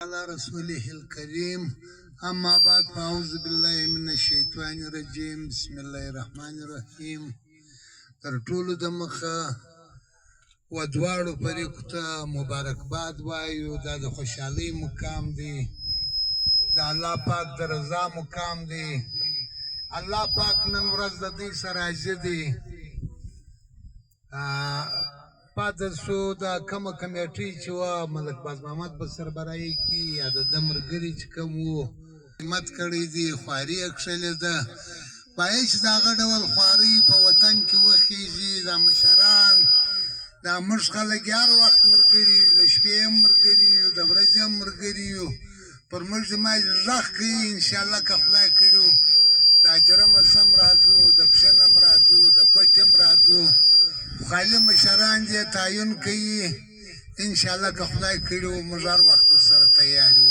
على رسوله الكريم أما بعد فأعوذ بالله من الشيطان الرجيم بسم الله الرحمن الرحيم تر ټولو د مخه و دواړو فریقو ته مبارکباد وایو دا د خوشحالۍ مقام دی د الله پاک د رضا مقام دی الله پاک نن ورځ د دې سره عاجز دی پاتې شو دا کومه کمیټې چې وه ملک باز محمد په سربراهي کې یا د ده ملګري چې کوم وو خدمت کړی دی خواري یې کښلې ده باید چې د هغه ډول خواري په وطن کې وخېږي دا مشران دا موږ خلک هر وخت ملګري یو د شپې هم ملګري یو د ورځې هم ملګري یو پر موږ زما غږ کوي انشاءالله که خدای کړي د اجرم هم راځو د پښین هم راځو د کوټ هم راځو خالي مشران دې تعین کوي انشاءالله که خدای کړي موږ هر وخت ورسره تیار یو